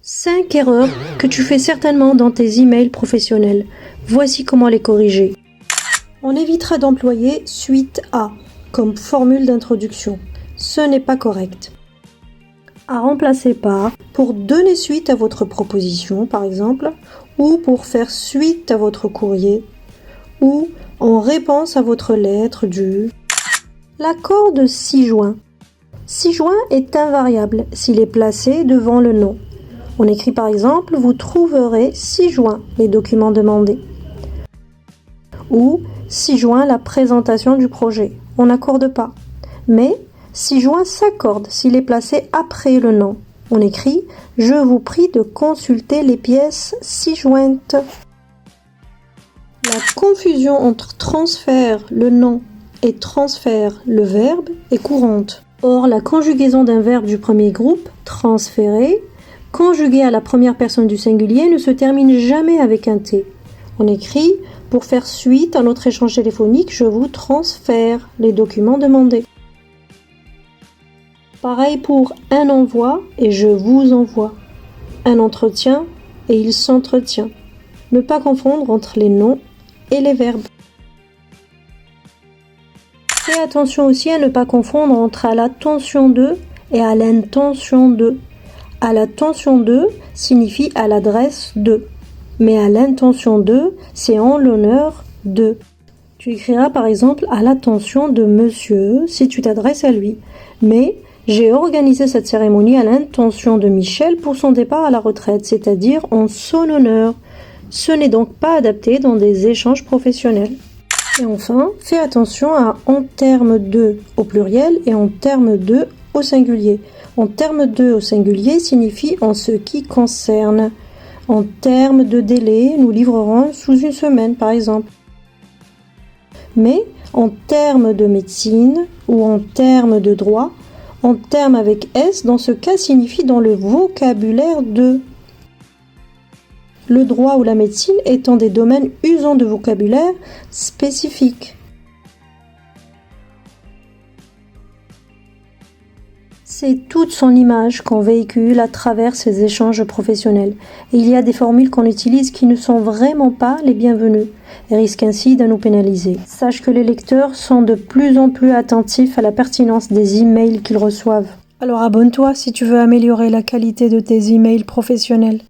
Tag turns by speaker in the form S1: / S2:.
S1: 5 erreurs que tu fais certainement dans tes emails professionnels. Voici comment les corriger. On évitera d'employer suite à comme formule d'introduction. Ce n'est pas correct. À remplacer par pour donner suite à votre proposition, par exemple, ou pour faire suite à votre courrier, ou en réponse à votre lettre du... L'accord de 6 juin. 6 juin est invariable s'il est placé devant le nom. On écrit par exemple « Vous trouverez 6 juin les documents demandés » ou « 6 juin la présentation du projet ». On n'accorde pas. Mais 6 juin s'accorde s'il est placé après le nom. On écrit « Je vous prie de consulter les pièces ci-jointes ». La confusion entre transfert, le nom, et transfert, le verbe, est courante. Or, la conjugaison d'un verbe du premier groupe, transférer, conjugué à la première personne du singulier, ne se termine jamais avec un T. On écrit « Pour faire suite à notre échange téléphonique, je vous transfère les documents demandés ». Pareil pour un envoi et je vous envoie. Un entretien et il s'entretient. Ne pas confondre entre les noms et les verbes. Fais attention aussi à ne pas confondre entre à l'attention de et à l'intention de. À l'attention de signifie à l'adresse de, mais à l'intention de, c'est en l'honneur de. Tu écriras par exemple à l'attention de monsieur si tu t'adresses à lui, mais j'ai organisé cette cérémonie à l'intention de Michel pour son départ à la retraite, c'est-à-dire en son honneur. Ce n'est donc pas adapté dans des échanges professionnels. Et enfin, fais attention à en termes de au pluriel et en termes de au singulier. En termes de au singulier signifie en ce qui concerne. En termes de délai, nous livrerons sous une semaine par exemple. Mais en termes de médecine ou en termes de droit, en termes avec S, dans ce cas signifie dans le vocabulaire de. Le droit ou la médecine étant des domaines usant de vocabulaire spécifique. C'est toute son image qu'on véhicule à travers ces échanges professionnels. Et il y a des formules qu'on utilise qui ne sont vraiment pas les bienvenues et risquent ainsi de nous pénaliser. Sache que les lecteurs sont de plus en plus attentifs à la pertinence des emails qu'ils reçoivent. Alors abonne-toi si tu veux améliorer la qualité de tes emails professionnels.